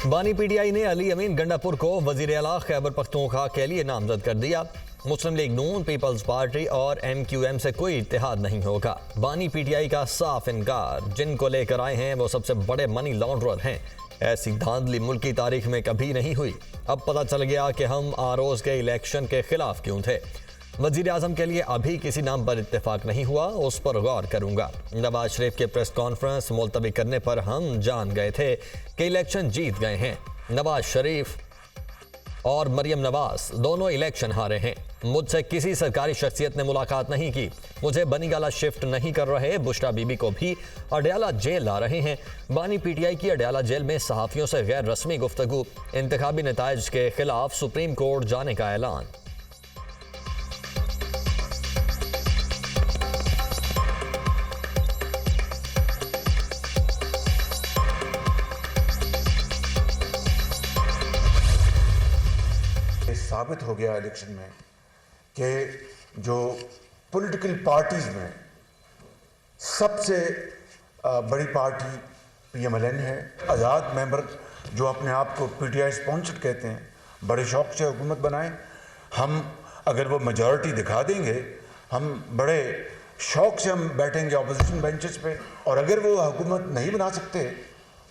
बानी पीटीआई ने अली अमीन गंडापुर को वजीर आला खैबर पख्तूनख्वा के लिए नामजद कर दिया। मुस्लिम लीग नून, पीपल्स पार्टी और MQM से कोई इत्तेहाद नहीं होगा। बानी पीटीआई का साफ इनकार। जिनको लेकर आए हैं वो सबसे बड़े मनी लॉन्ड्रर हैं। ऐसी धांधली मुल्क की तारीख में कभी नहीं हुई। अब पता चल गया कि हम आरोज के इलेक्शन के खिलाफ क्यों थे। वजीर आजम के लिए अभी किसी नाम पर इत्तेफाक नहीं हुआ, उस पर गौर करूंगा। नवाज शरीफ के प्रेस कॉन्फ्रेंस मुलतवी करने पर हम जान गए थे कि इलेक्शन जीत गए हैं। नवाज शरीफ और मरियम नवाज दोनों इलेक्शन हारे हैं। मुझसे किसी सरकारी शख्सियत ने मुलाकात नहीं की। मुझे बनीगाला शिफ्ट नहीं कर रहे। बुशरा बीबी को भी अडयाला जेल ला रहे हैं। बानी पीटीआई की अडयाला जेल में सहाफियों से गैर रस्मी गुफ्तगू। इंतखाबी नताइज के खिलाफ सुप्रीम कोर्ट जाने का ऐलान। साबित हो गया इलेक्शन में कि जो पॉलिटिकल पार्टीज में सबसे बड़ी पार्टी PMLN है। आज़ाद मेंबर जो अपने आप को PTI स्पॉन्सर्ड कहते हैं, बड़े शौक से हुकूमत बनाएं। हम अगर वो मेजॉरिटी दिखा देंगे, हम बड़े शौक से हम बैठेंगे अपोजिशन बेंचेस पे। और अगर वो हुकूमत नहीं बना सकते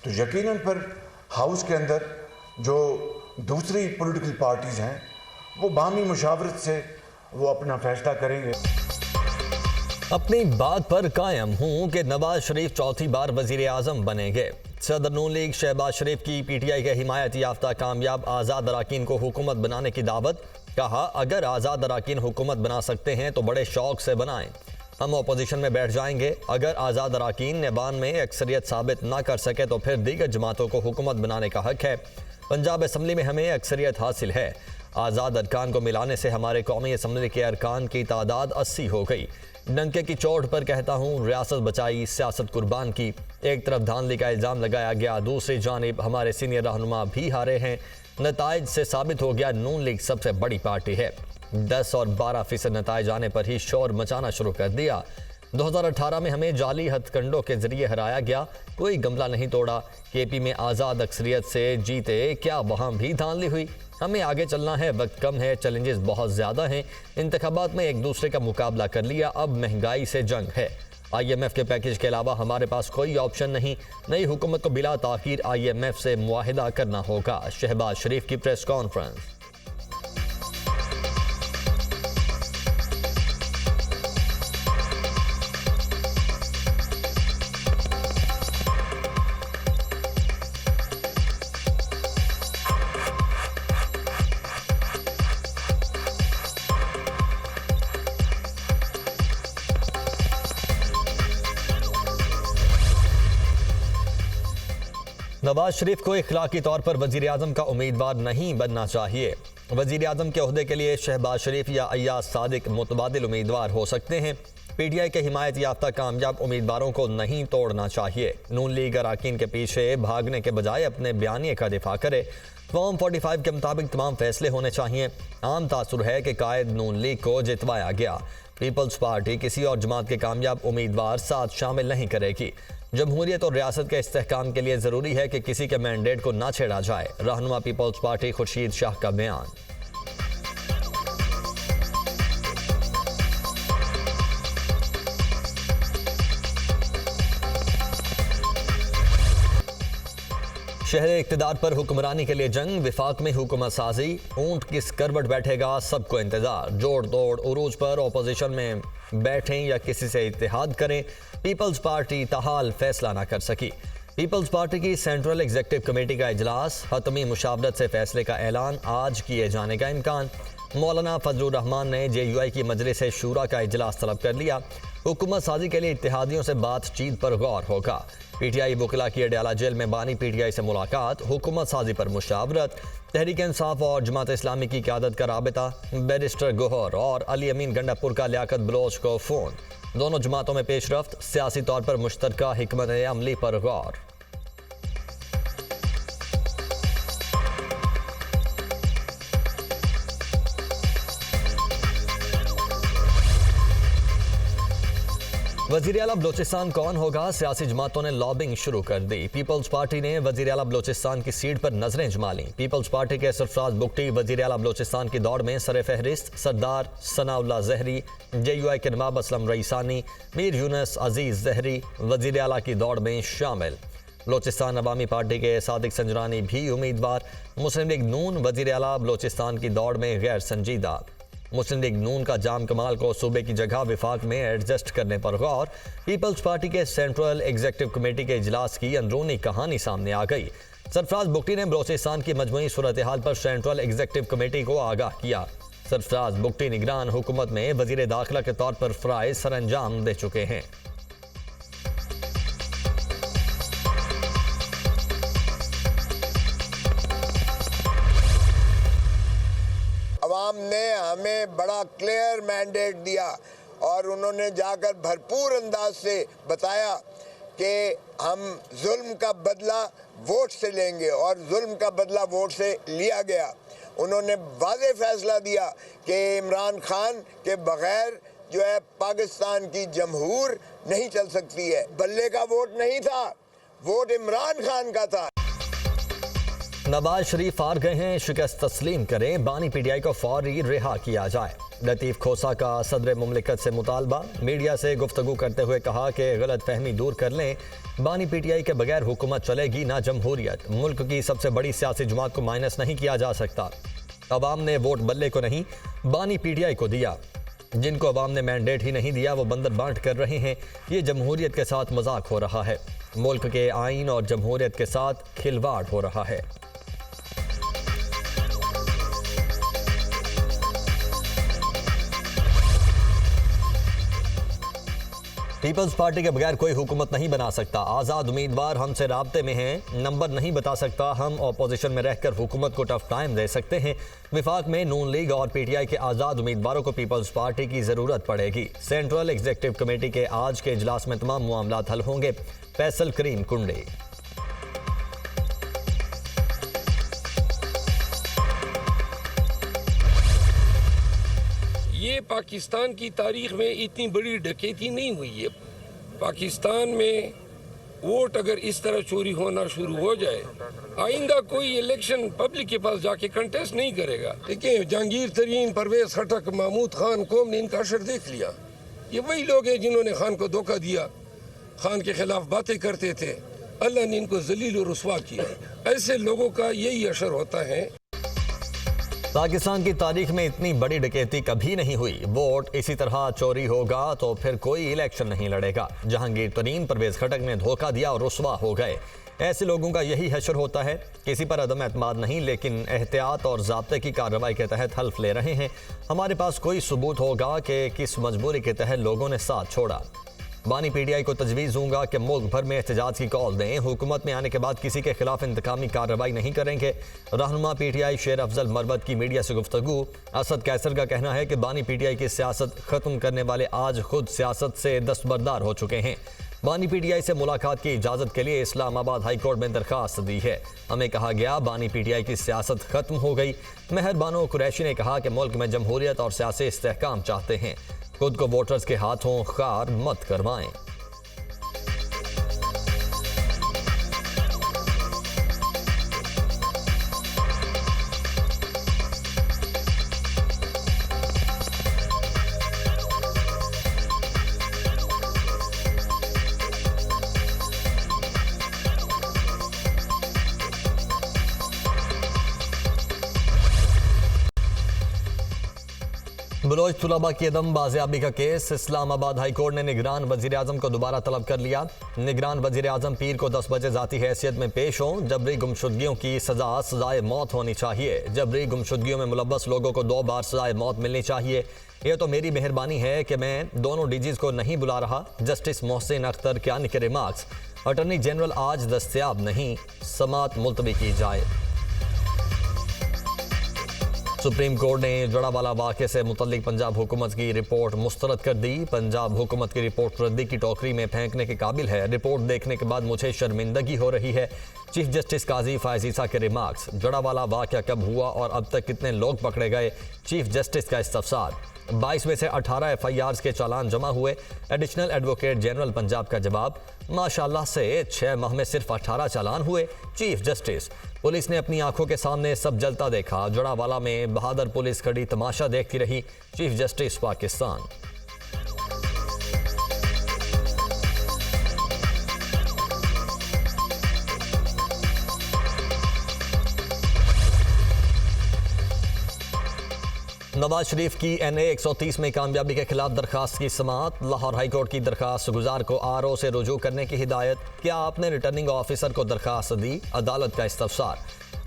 तो यकीनन पर हाउस के अंदर जो दूसरी पॉलिटिकल पार्टीज हैं वो बाहमी मुशावरत से वो अपना फैसला करेंगे। अपनी बात पर कायम हूं कि नवाज शरीफ चौथी बार वजीर आजम बनेंगे। सदर नून लीग शहबाज शरीफ की PTI के हिमायत याफ्ता कामयाब आज़ाद अराकीन को हुकूमत बनाने की दावत। कहा, अगर आज़ाद अराकीन हुकूमत बना सकते हैं तो बड़े शौक से बनाएं। हम अपोजिशन में बैठ जाएंगे। अगर आज़ाद अराकीन नेबान में अक्सरियत साबित ना कर सके तो फिर दीगर जमातों को हुकूमत बनाने का हक है। पंजाब असम्बली में हमें अक्सरियत हासिल है। आज़ाद अरकान को मिलाने से हमारे कौमी असम्बली के अरकान की तादाद 80 हो गई। डंके की चोट पर कहता हूँ, रियासत बचाई, सियासत कुर्बान की। एक तरफ धांधली का इल्ज़ाम लगाया गया, दूसरी जानिब हमारे सीनियर रहनुमा भी हारे हैं। नताइज से साबित हो गया नून लीग सबसे बड़ी पार्टी है। 10 और 12% नताइज आने पर ही शोर मचाना शुरू कर दिया। 2018 में हमें जाली हथकंडों के जरिए हराया गया। कोई गमला नहीं तोड़ा। KP में आज़ाद अक्सरियत से जीते, क्या वहाँ भी धांधली हुई? हमें आगे चलना है, वक्त कम है, चैलेंजेस बहुत ज़्यादा हैं। इंतखाबात में एक दूसरे का मुकाबला कर लिया, अब महंगाई से जंग है। IMF के पैकेज के अलावा हमारे पास कोई ऑप्शन नहीं। नई हुकूमत को बिला ताखीर IMF से मुआहिदा करना होगा। शहबाज शरीफ की प्रेस कॉन्फ्रेंस। नवाज शरीफ को इखलाकी तौर पर वजीर आजम का उम्मीदवार नहीं बनना चाहिए। वजीर आजम के ओहदे के लिए शहबाज शरीफ या अय्याज सादिक मुतबादिल उम्मीदवार हो सकते हैं। PTI के हिमायत याफ्ता कामयाब उम्मीदवारों को नहीं तोड़ना चाहिए। नून लीग अराकीन के पीछे भागने के बजाय अपने बयानिए का दिफा करे। फॉर्म 45 के मुताबिक तमाम फैसले होने चाहिए। आम तासुर है कि कायद नून लीग को जितवाया गया। पीपल्स पार्टी किसी और जमात के कामयाब उम्मीदवार साथ शामिल नहीं करेगी। जमहूरियत और रियासत के इस्तेहकाम के लिए ज़रूरी है कि किसी के मैंडेट को ना छेड़ा जाए। रहनुमा पीपल्स पार्टी खुर्शीद शाह का बयान। शहर इक़्तिदार पर हुक्मरानी के लिए जंग, विफाक में हुकूमत साजी। ऊंट किस करवट बैठेगा, सबको इंतजार। जोड़ तोड़ उरूज पर अपोजिशन में बैठें या किसी से इत्तेहाद करें, पीपल्स पार्टी ताहाल फैसला ना कर सकी। पीपल्स पार्टी की सेंट्रल एग्जीक्यूटिव कमेटी का इजलास, हतमी मुशावरत से फैसले का ऐलान, आज किए जाने का इम्कान। मौलाना फजलुर रहमान ने JUI की मजलिस शूरा का इजलास तलब कर लिया। हुकूमत साजी के लिए इत्तेहादियों से बातचीत पर गौर होगा। PTI वकला की अडयाला जेल में बानी PTI से मुलाकात, हुकूमत साजी पर मुशावरत। तहरीक इंसाफ और जमात इस्लामी की क़यादत का राबिता, बैरिस्टर गोहर और अली अमीन गंडापुर का लियाकत बलोच को फ़ोन। दोनों जमातों में पेशरफ्त, सियासी तौर पर मुश्तरका हिकमत अमली पर गौर। वजीर आला बलोचिस्तान कौन होगा, सियासी जमातों ने लॉबिंग शुरू कर दी। पीपल्स पार्टी ने वजीर आला बलोचिस्तान की सीट पर नजरें जमा लीं। पीपल्स पार्टी के सरफराज बुगटी वजीर आला बलोचिस्तान की दौड़ में सर फहरिस्त, सरदार सनाउल्लाह जहरी, JUI के नवाब असलम रईसानी, मीर यूनुस अजीज जहरी वजीर आला की दौड़ में शामिल। बलोचिस्तान अवामी पार्टी के सादिक संजरानी भी उम्मीदवार। मुस्लिम लीग नून वजीर आला बलोचिस्तान की दौड़ में गैर संजीदा। मुस्लिम लीग नून का जाम कमाल को सूबे की जगह विफाक में एडजस्ट करने पर गौर। पीपल्स पार्टी के सेंट्रल एग्जीक्यूटिव कमेटी के इजलास की अंदरूनी कहानी सामने आ गई। सरफराज बुगटी ने बलोचिस्तान की मजमूई सूरत हाल पर सेंट्रल एग्जीक्यूटिव कमेटी को आगाह किया। सरफराज बुगटी निगरान हुकूमत में वजीर दाखिला के तौर पर फराइज सर अंजाम दे चुके हैं। अवाम ने हमें बड़ा क्लियर मैंडेट दिया और उन्होंने जाकर भरपूर अंदाज से बताया कि हम जुल्म का बदला वोट से लेंगे और जुल्म का बदला वोट से लिया गया। उन्होंने वाज़ेह फैसला दिया कि इमरान खान के बगैर जो है पाकिस्तान की जमहूर नहीं चल सकती है। बल्ले का वोट नहीं था, वोट इमरान खान का था। नवाज शरीफ हार गए हैं, शिकस्त तस्लीम करें, बानी PTI को फौरी रिहा किया जाए। लतीफ़ खोसा का सदर मुमलिकत से मुतालबा। मीडिया से गुफ्तगू करते हुए कहा कि गलत फहमी दूर कर लें, बानी PTI के बगैर हुकूमत चलेगी ना जमहूरियत। मुल्क की सबसे बड़ी सियासी जमात को माइनस नहीं किया जा सकता। अवाम ने वोट बल्ले को नहीं बानी PTI को दिया। जिनको अवाम ने मैंडेट ही नहीं दिया वो बंदर बांट कर रहे हैं। ये जमहूरियत के साथ मजाक हो रहा है। मुल्क के आइन और जमहूरियत के साथ खिलवाड़ हो रहा है। पीपल्स पार्टी के बगैर कोई हुकूमत नहीं बना सकता। आज़ाद उम्मीदवार हमसे राब्ते में हैं, नंबर नहीं बता सकता। हम अपोजिशन में रहकर हुकूमत को टफ टाइम दे सकते हैं। विफाक में नून लीग और PTI के आज़ाद उम्मीदवारों को पीपल्स पार्टी की ज़रूरत पड़ेगी। सेंट्रल एग्जीक्यूटिव कमेटी के आज के इजलास में तमाम मामलात हल होंगे। फैसल करीम कुंडे। ये पाकिस्तान की तारीख में इतनी बड़ी डकैती नहीं हुई है। पाकिस्तान में वोट अगर इस तरह चोरी होना शुरू हो जाए, आइंदा कोई इलेक्शन पब्लिक के पास जाके कंटेस्ट नहीं करेगा। देखिए, जहांगीर तरीन, परवेज खटक, महमूद खान, कौम ने इनका असर देख लिया। ये वही लोग हैं जिन्होंने खान को धोखा दिया, खान के खिलाफ बातें करते थे। अल्लाह ने इनको जलील और रुसवा किया। ऐसे लोगों का यही असर होता है। पाकिस्तान की तारीख में इतनी बड़ी डकैती कभी नहीं हुई। वोट इसी तरह चोरी होगा तो फिर कोई इलेक्शन नहीं लड़ेगा। जहांगीर तरीन, परवेज खटक ने धोखा दिया और रुसवा हो गए। ऐसे लोगों का यही हशर होता है। किसी पर अदम एतमाद नहीं, लेकिन एहतियात और ज़ाब्ते की कार्रवाई के तहत हल्फ ले रहे हैं। हमारे पास कोई सबूत होगा कि किस मजबूरी के तहत लोगों ने साथ छोड़ा। बानी PTI को तजवीज़ दूंगा कि मुल्क भर में एहतजाज की कॉल दें। हुकूमत में आने के बाद किसी के खिलाफ इंतकामी कार्रवाई नहीं करेंगे। रहनुमा PTI शेर अफजल मरवत की मीडिया से गुफ्तगू। असद कैसर का कहना है कि बानी PTI की सियासत ख़त्म करने वाले आज खुद सियासत से दस्तबरदार हो चुके हैं। बानी PTI से मुलाकात की इजाज़त के लिए इस्लामाबाद हाई कोर्ट में दरख्वास्त दी है। हमें कहा गया बानी PTI की सियासत ख़त्म हो गई। मेहर बानो कुरैशी ने कहा कि मुल्क में जमहूरियत और सियासी इस्तेहकाम चाहते हैं। खुद को वोटर्स के हाथों खार मत करवाएं। बलोच तुलबा की अदम बाजियाबी का केस। इस्लामाबाद हाई कोर्ट ने निगरान वजीर आजम को दोबारा तलब कर लिया। निगरान वजीर आजम पीर को 10 बजे जाती हैसियत में पेश हों। जबरी गुमशुदगियों की सजाए मौत होनी चाहिए। जबरी गुमशुदगियों में मुलव्वस लोगों को 2 बार सजाए मौत मिलनी चाहिए। यह तो मेरी मेहरबानी है कि मैं दोनों DGs को नहीं बुला रहा। जस्टिस मोहसिन अख्तर कियानी के रिमार्क्स। अटॉर्नी जनरल आज दस्तयाब नहीं, समात मुलतवी की जाए। सुप्रीम कोर्ट ने जड़ावाला वाक़े से मुतल्लिक पंजाब हुकूमत की रिपोर्ट मुस्तरद कर दी। पंजाब हुकूमत की रिपोर्ट रद्दी की टोकरी में फेंकने के काबिल है। रिपोर्ट देखने के बाद मुझे शर्मिंदगी हो रही है। चीफ जस्टिस काजी फायज ईसा के रिमार्क्स। जड़ावाला वाक़या कब हुआ और अब तक कितने लोग पकड़े गए, चीफ जस्टिस का इस्तफसार। 22 में से 18 FIRs के चालान जमा हुए। एडिशनल एडवोकेट जनरल पंजाब का जवाब, माशाल्लाह से 6 माह में सिर्फ 18 चालान हुए। चीफ जस्टिस, पुलिस ने अपनी आंखों के सामने सब जलता देखा। जड़ावाला में बहादुर पुलिस खड़ी तमाशा देखती रही। Chief justice Pakistan. नवाज शरीफ की NA 130 में कामयाबी के खिलाफ दरखास्त की समाअत। लाहौर हाई कोर्ट की दरखास्त गुजार को RO से रुजू करने की हिदायत। क्या आपने रिटर्निंग ऑफिसर को दरखास्त दी? अदालत का इस्तफसार।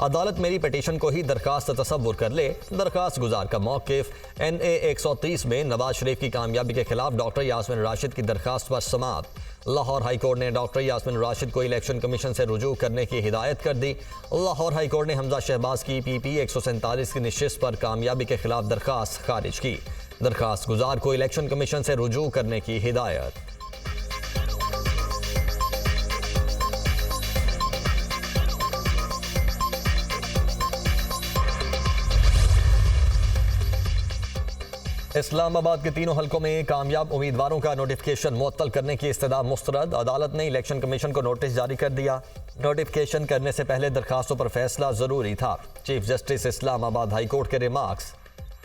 अदालत मेरी पिटीशन को ही दरखास्त तसव्वुर कर ले। दरखास्त गुजार का मौक़िफ़। NA 130 में नवाज शरीफ की कामयाबी के खिलाफ डॉक्टर यास्मीन राशिद की दरखास्त पर समाअत। लाहौर हाई कोर्ट ने डॉक्टर यास्मीन राशिद को इलेक्शन कमीशन से रुजू करने की हिदायत कर दी। लाहौर हाई कोर्ट ने हमजा शहबाज की PP 147 की नशिस्त पर कामयाबी के खिलाफ दरखास्त खारिज की। दरखास्त गुजार को इलेक्शन कमीशन से रुजू करने की हिदायत। इस्लामाबाद के तीनों हलकों में कामयाब उम्मीदवारों का नोटिफिकेशन मुअत्तल करने की इस्तदा मुस्तरद। अदालत ने इलेक्शन कमीशन को नोटिस जारी कर दिया। नोटिफिकेशन करने से पहले दरखास्तों पर फैसला जरूरी था। Chief justice Islamabad high court के रिमार्क्स।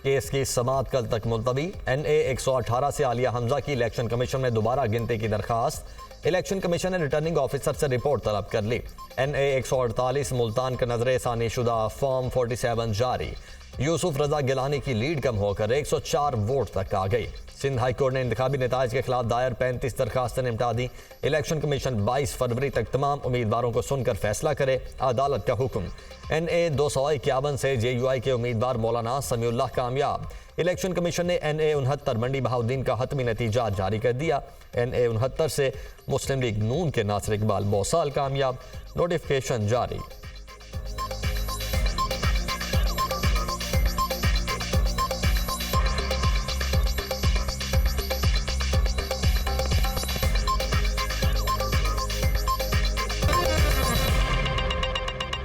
केस की समाअत कल तक मुलतवी। NA 118 से आलिया हमजा की इलेक्शन कमीशन में दोबारा गिनती की दरखास्त। इलेक्शन कमीशन ने रिटर्निंग ऑफिसर से रिपोर्ट तलब कर ली। NA 148 मुल्तान का नजर सानी शुदा फॉर्म 47 जारी। यूसुफ रजा गिलानी की लीड कम होकर 104 वोट तक आ गई। सिंध हाई कोर्ट ने इंतखाबी नताइज के खिलाफ दायर 35 दरखास्तें निपटा दी। इलेक्शन कमीशन 22 फरवरी तक तमाम उम्मीदवारों को सुनकर फैसला करे। अदालत का हुक्म। NA 251 से JUI के उम्मीदवार मौलाना समीउल्लाह कामयाब। इलेक्शन कमीशन ने NA 69 मंडी बहाउद्दीन का हतमी नतीजा जारी कर दिया। NA 69 से मुस्लिम लीग नून के नासिर इकबाल बौसाल कामयाब। नोटिफिकेशन जारी।